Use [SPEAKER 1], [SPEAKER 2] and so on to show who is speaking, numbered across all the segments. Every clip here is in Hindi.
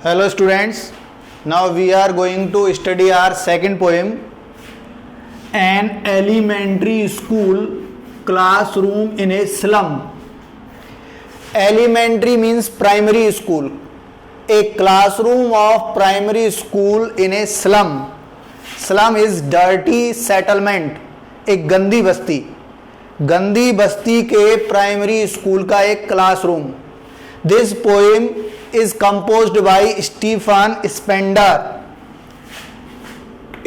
[SPEAKER 1] Hello students, now we are going to study our second poem, An Elementary School Classroom in a Slum. Elementary means primary school, a classroom of primary school in a slum. Slum is dirty settlement, एक गंदी बस्ती, गंदी बस्ती के प्राइमरी स्कूल का एक classroom. This poem is composed by Stephen Spender.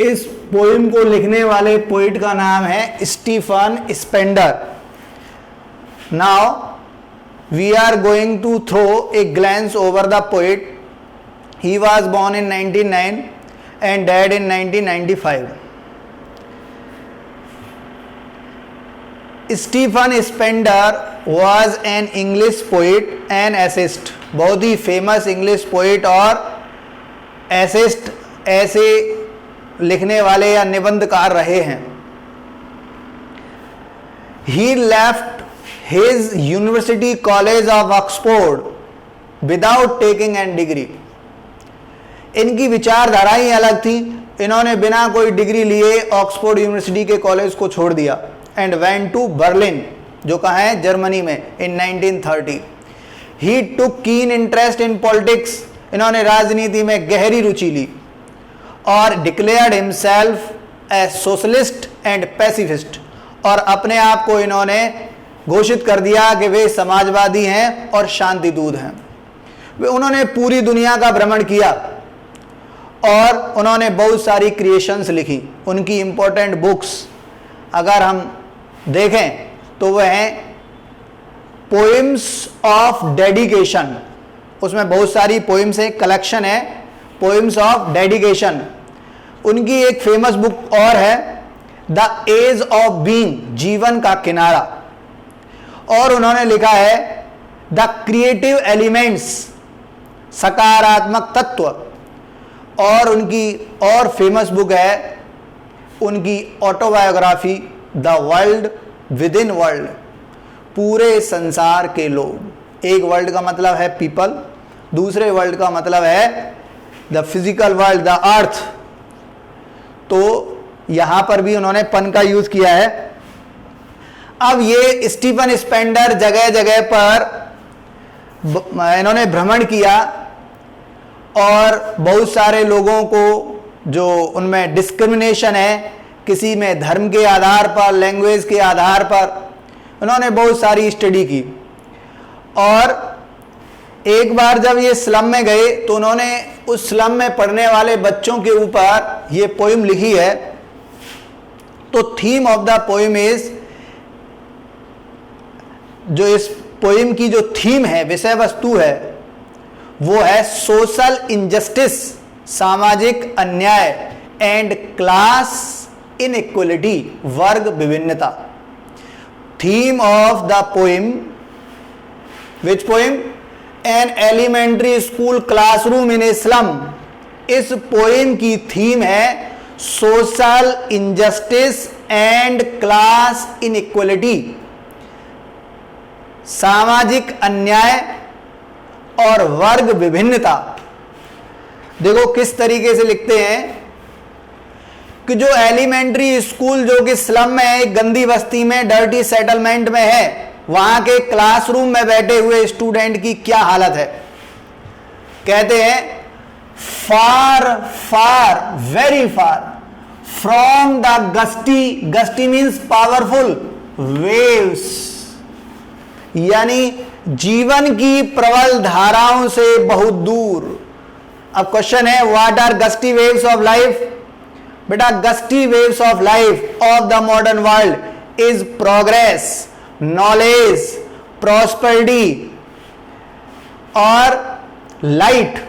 [SPEAKER 1] इस पोएम को लिखने वाले पोइट का नाम है Stephen Spender. Now we are going to throw a glance over the poet. He was born in 1909 and died in 1995. Stephen Spender was an English poet and essayist. बहुत ही फेमस इंग्लिश पोइट और एसेस्ट, ऐसे लिखने वाले या निबंधकार रहे हैं. He left his University College of Oxford without taking an degree. इनकी विचारधारा ही अलग थी. इन्होंने बिना कोई डिग्री लिए ऑक्सफोर्ड यूनिवर्सिटी के कॉलेज को छोड़ दिया एंड वेंट टू बर्लिन, जो कहाँ है, जर्मनी में, इन 1930. ही टुक कीन इंटरेस्ट इन पॉलिटिक्स. इन्होंने राजनीति में गहरी रुचि ली और declared himself as socialist and pacifist. और अपने आप को इन्होंने घोषित कर दिया कि वे समाजवादी हैं और शांति दूत हैं. वे उन्होंने पूरी दुनिया का भ्रमण किया और उन्होंने बहुत सारी क्रिएशंस लिखी. उनकी इंपॉर्टेंट बुक्स अगर हम देखें तो वह है पोएम्स ऑफ डेडिकेशन. उसमें बहुत सारी पोएम्स है, कलेक्शन है पोएम्स ऑफ डेडिकेशन. उनकी एक फेमस बुक और है द एज ऑफ बीइंग, जीवन का किनारा. और उन्होंने लिखा है द क्रिएटिव एलिमेंट्स, सकारात्मक तत्व. और उनकी और फेमस बुक है उनकी autobiography the world with in world, पूरे संसार के लोग. एक वर्ल्ड का मतलब है पीपल, दूसरे वर्ल्ड का मतलब है the physical world, the earth. तो यहां पर भी उन्होंने पन का यूज किया है. अब ये स्टीफन स्पेंडर जगह जगह पर इन्होंने भ्रमण किया और बहुत सारे लोगों को, जो उनमें डिस्क्रिमिनेशन है, किसी में धर्म के आधार पर, लैंग्वेज के आधार पर, उन्होंने बहुत सारी स्टडी की. और एक बार जब ये स्लम में गए तो उन्होंने उस स्लम में पढ़ने वाले बच्चों के ऊपर ये पोएम लिखी है. तो theme of the poem is, जो इस पोएम की जो थीम है, विषय वस्तु है, वो है सोशल इनजस्टिस, सामाजिक अन्याय, एंड क्लास इनइक्वलिटी, वर्ग विभिन्नता. Theme of the poem, which poem, an elementary school classroom in a slum. इस पोएम की थीम है social injustice and class inequality, सामाजिक अन्याय और वर्ग विभिन्नता. देखो किस तरीके से लिखते हैं कि जो एलिमेंट्री स्कूल जो कि स्लम में है, एक गंदी बस्ती में, डर्टी सेटलमेंट में है, वहां के क्लासरूम में बैठे हुए स्टूडेंट की क्या हालत है. कहते हैं far far, very far from the gusty, gusty means powerful, waves, यानी जीवन की प्रबल धाराओं से बहुत दूर. अब क्वेश्चन है what are gusty waves of life. बेटा, gusty waves of life of the modern world is progress, knowledge, prosperity और लाइट.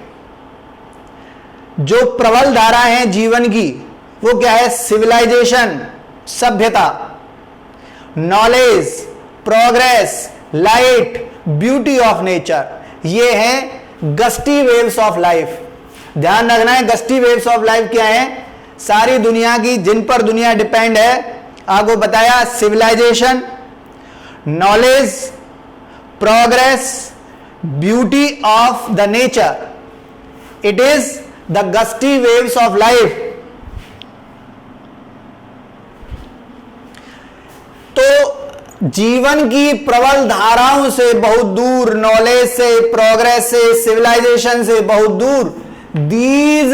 [SPEAKER 1] जो प्रबल धारा है जीवन की, वो क्या है, सिविलाइजेशन, सभ्यता, knowledge, progress, light, beauty of nature. ये है गस्टी वेव्स ऑफ लाइफ. ध्यान रखना है, गस्टी वेव्स ऑफ लाइफ क्या है, सारी दुनिया की, जिन पर दुनिया डिपेंड है, आपको बताया, civilisation, knowledge, progress, beauty of the nature it is the gusty waves of life. तो जीवन की प्रबल धाराओं से बहुत दूर, नॉलेज से, प्रोग्रेस से, सिविलाइजेशन से बहुत दूर, these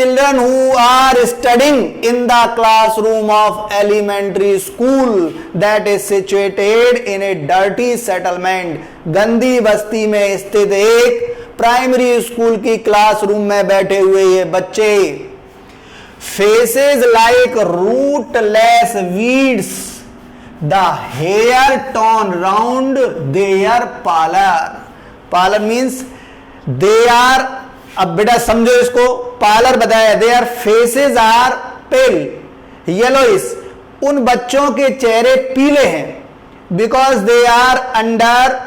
[SPEAKER 1] children who are studying in the classroom of elementary school that is situated in a dirty settlement, गंदी बस्ती में स्थित एक प्राइमरी स्कूल की क्लासरूम में बैठे हुए ये बच्चे, faces like rootless weeds, the hair torn round their pallor means they are, अब बेटा समझो इसको, पार्लर बताया, their faces are pale yellowish, उन बच्चों के चेहरे पीले हैं, because they are under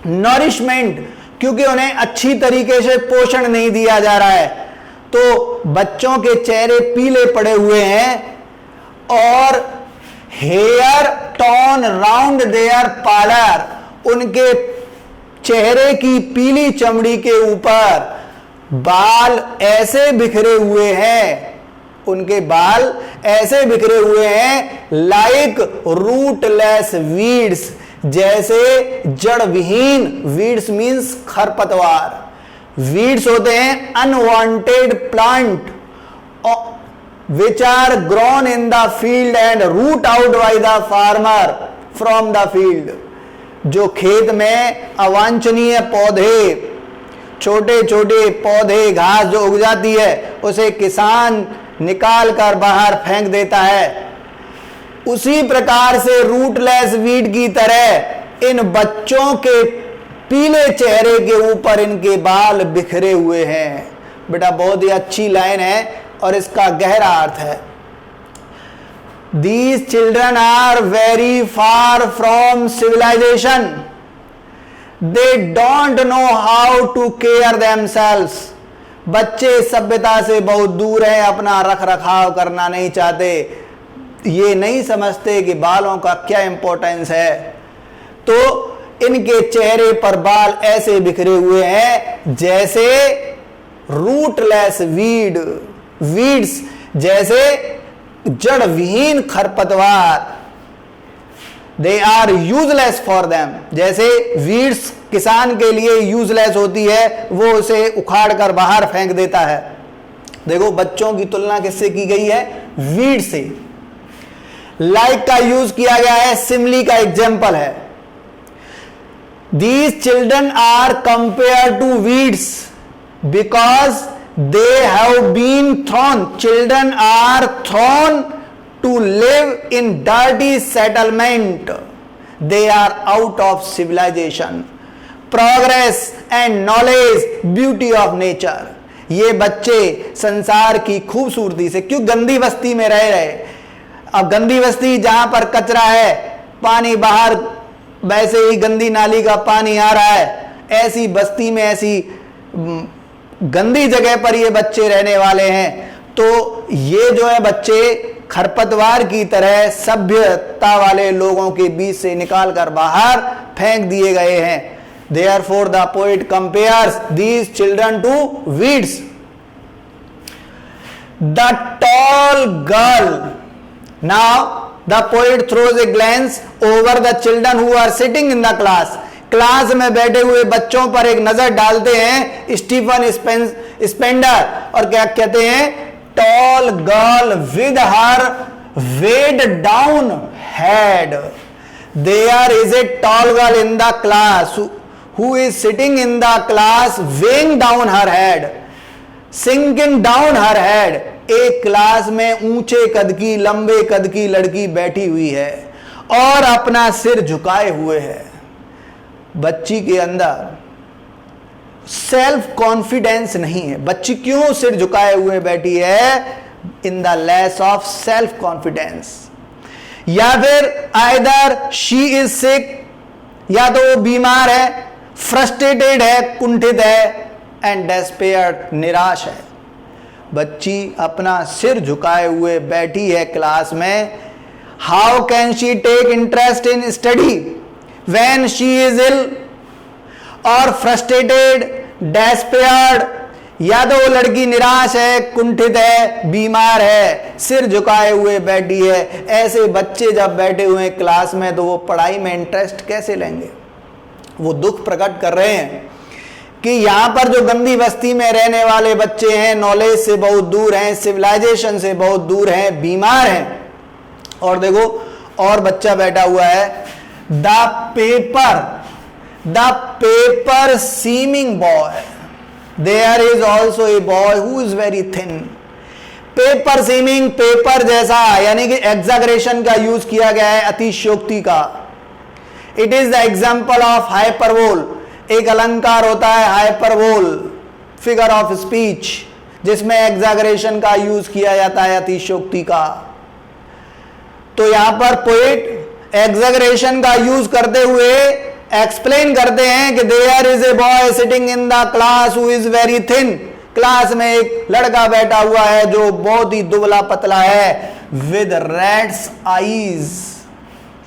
[SPEAKER 1] nourishment, क्योंकि उन्हें अच्छी तरीके से पोषण नहीं दिया जा रहा है, तो बच्चों के चेहरे पीले पड़े हुए हैं, और hair torn round their pallor, उनके चेहरे की पीली चमड़ी के ऊपर बाल ऐसे बिखरे हुए हैं, उनके बाल ऐसे बिखरे हुए हैं, लाइक रूटलेस वीड्स, जैसे जड़ विहीन, वीड्स मीन्स खरपतवार, वीड्स होते हैं unwanted plant which are grown in the field and root out by the farmer from the field, जो खेत में अवांछनीय पौधे, छोटे छोटे पौधे, घास जो उग जाती है, उसे किसान निकाल कर बाहर फेंक देता है, उसी प्रकार से रूटलेस वीड की तरह इन बच्चों के पीले चेहरे के ऊपर इनके बाल बिखरे हुए हैं। बेटा बहुत ही अच्छी लाइन है और इसका गहरा अर्थ है, These children are very far from civilization. They don't know how to care themselves. बच्चे सभ्यता से बहुत दूर हैं, अपना रख रखाव करना नहीं चाहते, ये नहीं समझते कि बालों का क्या इंपॉर्टेंस है, तो इनके चेहरे पर बाल ऐसे बिखरे हुए हैं जैसे रूटलेस वीड्स, जैसे जड़ विहीन खरपतवार। They are useless for them, जैसे वीड्स किसान के लिए यूजलेस होती है, वो उसे उखाड़ कर बाहर फेंक देता है। देखो बच्चों की तुलना किससे की गई है? वीड से। लाइक का यूज किया गया है, सिमली का एग्जाम्पल है। These children are compared to weeds because they have been thrown. Children are thrown to live in dirty settlement. They are out of civilization, progress and knowledge, beauty of nature. ये बच्चे संसार की खूबसूरती से क्यों गंदी बस्ती में रह रहे। अब गंदी बस्ती जहां पर कचरा है, पानी बाहर वैसे ही गंदी नाली का पानी आ रहा है, ऐसी बस्ती में, ऐसी गंदी जगह पर ये बच्चे रहने वाले हैं। तो ये जो है बच्चे खरपतवार की तरह सभ्यता वाले लोगों के बीच से निकाल कर बाहर फेंक दिए गए हैं। Therefore the poet compares these children to weeds. The tall girl. Now the poet throws a glance over the children who are sitting in the class. Class में बैठे हुए बच्चों पर एक नजर डालते हैं स्टीफन स्पेंडर, और क्या कहते हैं? Tall girl with her weighed down head. There is a tall girl in the class who is sitting in the class weighing down her head, sinking down her head. एक क्लास में ऊंचे कद की, लंबे कद की लड़की बैठी हुई है और अपना सिर झुकाए हुए है। बच्ची के अंदर सेल्फ कॉन्फिडेंस नहीं है। बच्ची क्यों सिर झुकाए हुए बैठी है? In the less of self confidence. या फिर आइदर शी इज सिक, या तो वो बीमार है, फ्रस्ट्रेटेड है, कुंठित है, एंड डेस्पेयर्ड, निराश है। बच्ची अपना सिर झुकाए हुए बैठी है क्लास में। How can she take interest in study when she is ill और फ्रस्ट्रेटेड डेस्पेयर्ड, या तो वो लड़की निराश है, कुंठित है, बीमार है, सिर झुकाए हुए बैठी है। ऐसे बच्चे जब बैठे हुए हैं क्लास में तो वो पढ़ाई में इंटरेस्ट कैसे लेंगे? वो दुख प्रकट कर रहे हैं कि यहां पर जो गंदी बस्ती में रहने वाले बच्चे हैं, नॉलेज से बहुत दूर हैं, सिविलाइजेशन से बहुत दूर हैं, बीमार हैं। और देखो और बच्चा बैठा हुआ है, the paper seeming boy, there is also a boy who is very thin. Paper seeming, paper जैसा, यानी कि एग्जैगरेशन का यूज किया गया है, अतिशयोक्ति का। It is the example of hyperbole, एक अलंकार होता है हाइपरबोल, फिगर ऑफ स्पीच, जिसमें एग्जैगरेशन का यूज किया जाता है, अतिशयोक्ति का। तो यहां पर पोएट एग्जैगरेशन का यूज करते हुए एक्सप्लेन करते हैं कि there is a boy sitting in the class who is very thin. Class में एक लड़का बैठा हुआ है जो बहुत ही दुबला पतला है, with rats eyes,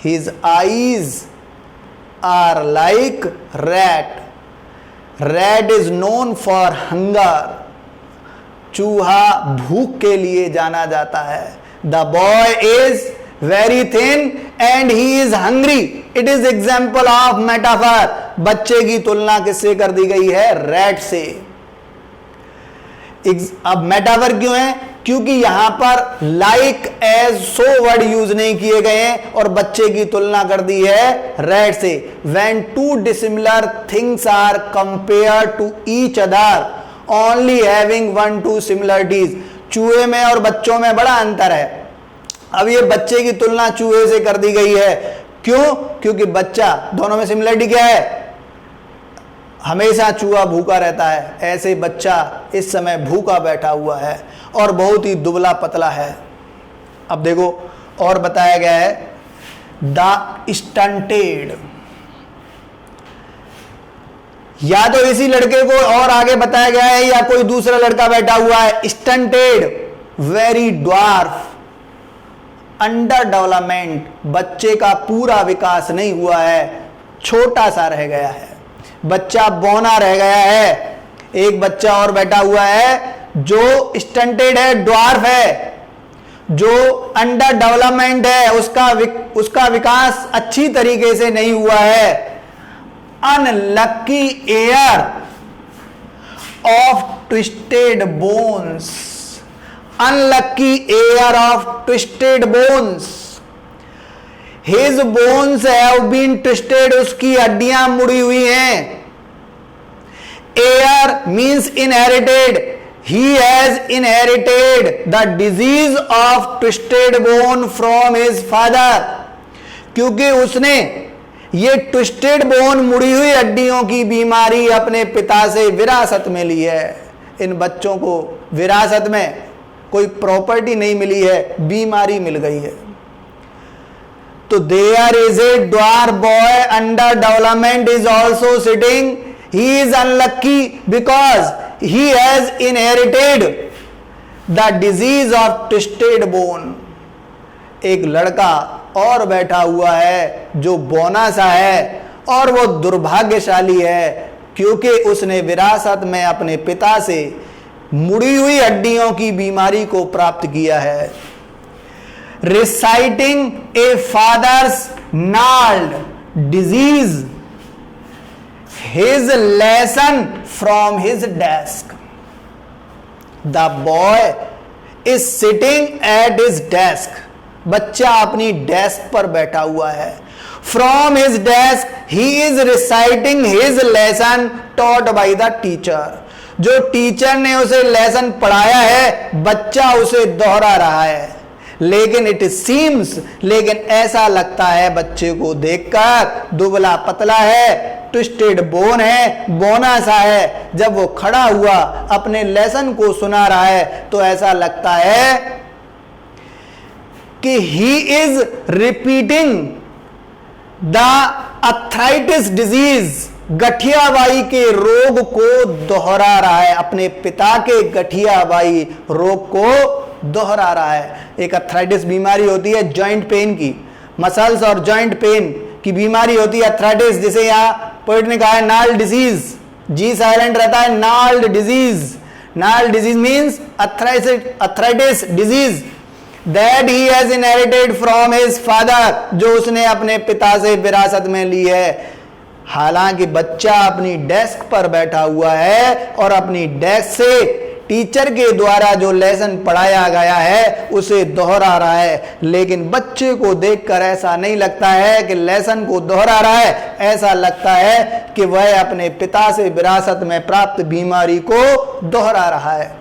[SPEAKER 1] his eyes are like rat, rat is known for hunger, चूहा भूख के लिए जाना जाता है। The boy is very thin and he is hungry, it is example of metaphor. बच्चे की तुलना किससे कर दी गई है? रैट से। अब मेटाफर क्यों है? क्योंकि यहां पर like as so word use नहीं किए गए हैं और बच्चे की तुलना कर दी है रैट से। When two dissimilar things are compare to each other only having one two similarities, चूहे में और बच्चों में बड़ा अंतर है। अब ये बच्चे की तुलना चूहे से कर दी गई है, क्यों? क्योंकि बच्चा, दोनों में सिमिलरिटी क्या है? हमेशा चूहा भूखा रहता है, ऐसे बच्चा इस समय भूखा बैठा हुआ है और बहुत ही दुबला पतला है। अब देखो और बताया गया है, द स्टंटेड, या तो इसी लड़के को और आगे बताया गया है या कोई दूसरा लड़का बैठा हुआ है। Stunted, very dwarf, under development, बच्चे का पूरा विकास नहीं हुआ है, छोटा सा रह गया है, बच्चा बौना रह गया है। एक बच्चा और बैठा हुआ है जो स्टंटेड है, ड्वार्फ है, जो अंडर डेवलपमेंट है, उसका विकास अच्छी तरीके से नहीं हुआ है। Unlucky air of twisted bones, unlucky heir of twisted bones, his bones have been twisted, उसकी हड्डियां मुड़ी हुई हैं। heir means inherited, he has inherited the disease of twisted bone from his father, क्योंकि उसने ये ट्विस्टेड बोन, मुड़ी हुई हड्डियों की बीमारी अपने पिता से विरासत में ली है। इन बच्चों को विरासत में कोई प्रॉपर्टी नहीं मिली है, बीमारी मिल गई है। तो there is a dwarf boy under development is also sitting, he is unlucky because he has inherited the disease of twisted bone. एक लड़का और बैठा हुआ है जो बौना सा है और वो दुर्भाग्यशाली है क्योंकि उसने विरासत में अपने पिता से मुड़ी हुई हड्डियों की बीमारी को प्राप्त किया है। Reciting a father's gnarled disease his lesson from his desk, the boy is sitting at his desk, बच्चा अपनी डेस्क पर बैठा हुआ है। From his desk he is reciting his lesson taught by the teacher, जो टीचर ने उसे लेसन पढ़ाया है बच्चा उसे दोहरा रहा है। लेकिन इट सीम्स, लेकिन ऐसा लगता है बच्चे को देखकर, दुबला पतला है, ट्विस्टेड बोन है, बौना सा है। जब वो खड़ा हुआ अपने लेसन को सुना रहा है तो ऐसा लगता है कि he is repeating the arthritis disease, गठियाबाई के रोग को दोहरा रहा है, अपने पिता के गठियाबाई रोग को दोहरा रहा है। एक अर्थराइटिस बीमारी होती है जॉइंट पेन की, मसल्स और जॉइंट पेन की बीमारी होती है अर्थराइटिस, जिसे यहां पोएट ने कहा है नाल डिजीज। जी साइलेंट रहता है gnarled disease. Gnarled disease means arthritis disease that he has inherited from his father, जो उसने अपने पिता से विरासत में ली है। हालांकि बच्चा अपनी डेस्क पर बैठा हुआ है और अपनी डेस्क से टीचर के द्वारा जो लेसन पढ़ाया गया है उसे दोहरा रहा है, लेकिन बच्चे को देखकर ऐसा नहीं लगता है कि लेसन को दोहरा रहा है, ऐसा लगता है कि वह अपने पिता से विरासत में प्राप्त बीमारी को दोहरा रहा है।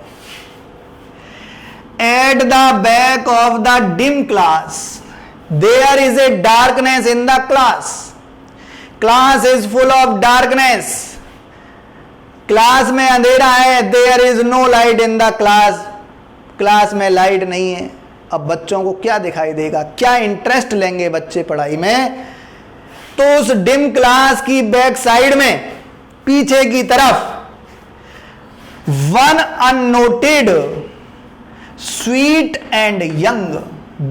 [SPEAKER 1] At the back of the dim class, there is a darkness in the class. Class is full of darkness. Class में अंधेरा है। There is no light in the class, class में लाइट नहीं है। अब बच्चों को क्या दिखाई देगा, क्या इंटरेस्ट लेंगे बच्चे पढ़ाई में? तो उस डिम क्लास की बैक साइड में पीछे की तरफ one unnoted sweet and young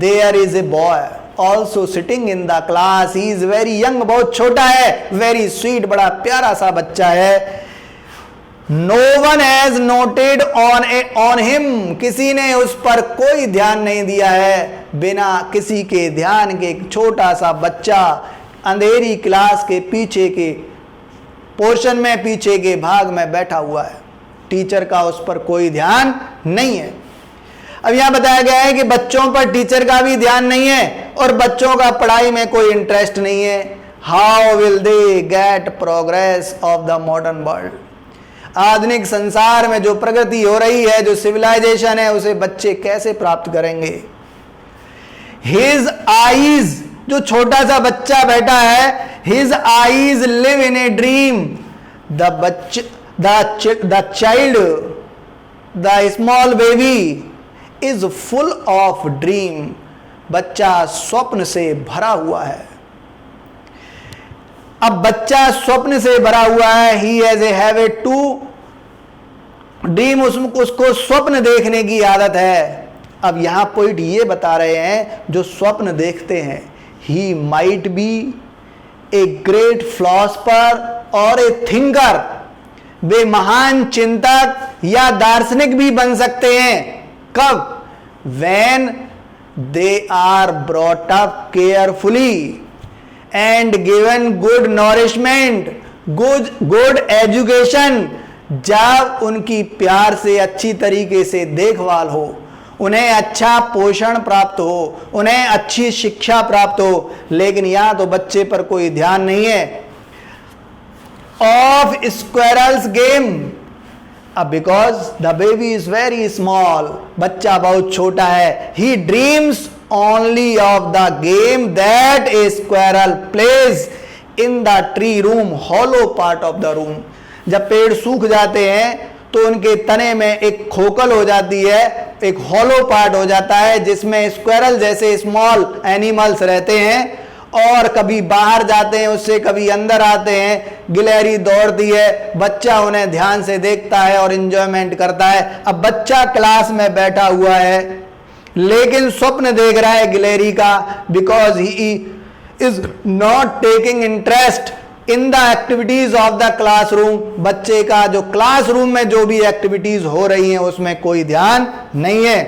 [SPEAKER 1] there is a boy also sitting in the class. He is very young, बहुत छोटा है, वेरी स्वीट, बड़ा प्यारा सा बच्चा है। No one has noted on him, किसी ने उस पर कोई ध्यान नहीं दिया है। बिना किसी के ध्यान के एक छोटा सा बच्चा अंधेरी क्लास के पीछे के पोर्शन में, पीछे के भाग में बैठा हुआ है। टीचर का उस पर कोई ध्यान नहीं है। अब यहां बताया गया है कि बच्चों पर टीचर का भी ध्यान नहीं है और बच्चों का पढ़ाई में कोई इंटरेस्ट नहीं है। How will they get progress of the modern world? आधुनिक संसार में जो प्रगति हो रही है, जो सिविलाइजेशन है, उसे बच्चे कैसे प्राप्त करेंगे? हिज आईज, जो छोटा सा बच्चा बैठा है, his eyes live in a dream. The child, the small baby is full of dream. बच्चा स्वप्न से भरा हुआ है। अब बच्चा स्वप्न से भरा हुआ है। He has a habit to dream, उसको स्वप्न देखने की आदत है। अब यहां पॉइंट ये बता रहे हैं, जो स्वप्न देखते हैं, he might be a great philosopher और ए थिंकर, वे महान चिंतक या दार्शनिक भी बन सकते हैं। कब? when they are brought up carefully and given good nourishment, good education, जब उनकी प्यार से अच्छी तरीके से देखभाल हो, उन्हें अच्छा पोषण प्राप्त हो, उन्हें अच्छी शिक्षा प्राप्त हो। लेकिन यहां तो बच्चे पर कोई ध्यान नहीं है। ऑफ स्क्वेरल्स गेम, अब because the baby is very small, बच्चा बहुत छोटा है। He dreams only of the game that a squirrel plays in the tree room, hollow part of the room. जब पेड़ सूख जाते हैं तो उनके तने में एक खोखल हो जाती है, एक हॉलो पार्ट हो जाता है, जिसमें स्क्वेरल जैसे स्मॉल एनिमल्स रहते हैं और कभी बाहर जाते हैं उससे, कभी अंदर आते हैं। गिलहरी दौड़ती है, बच्चा उन्हें ध्यान से देखता है और एंजॉयमेंट करता है। अब बच्चा क्लास में बैठा हुआ है लेकिन स्वप्न देख रहा है गिलहरी का, because he is not taking interest in the activities of the classroom. बच्चे का जो क्लासरूम में जो भी एक्टिविटीज हो रही हैं उसमें कोई ध्यान नहीं है।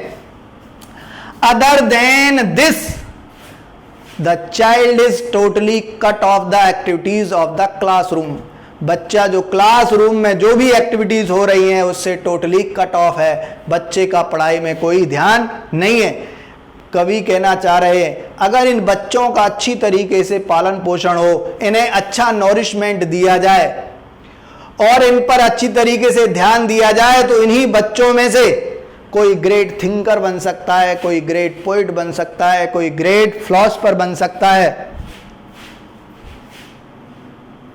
[SPEAKER 1] Other than this the child is totally cut off the activities of the classroom. बच्चा जो क्लासरूम में जो भी एक्टिविटीज हो रही हैं उससे टोटली कट ऑफ है। बच्चे का पढ़ाई में कोई ध्यान नहीं है। कवि कहना चाह रहे हैं, अगर इन बच्चों का अच्छी तरीके से पालन पोषण हो, इन्हें अच्छा नॉरिशमेंट दिया जाए और इन पर अच्छी तरीके से ध्यान दिया जाए, तो इन्हीं बच्चों में से कोई ग्रेट थिंकर बन सकता है, कोई ग्रेट पोइट बन सकता है, कोई ग्रेट फिलॉसफर बन सकता है।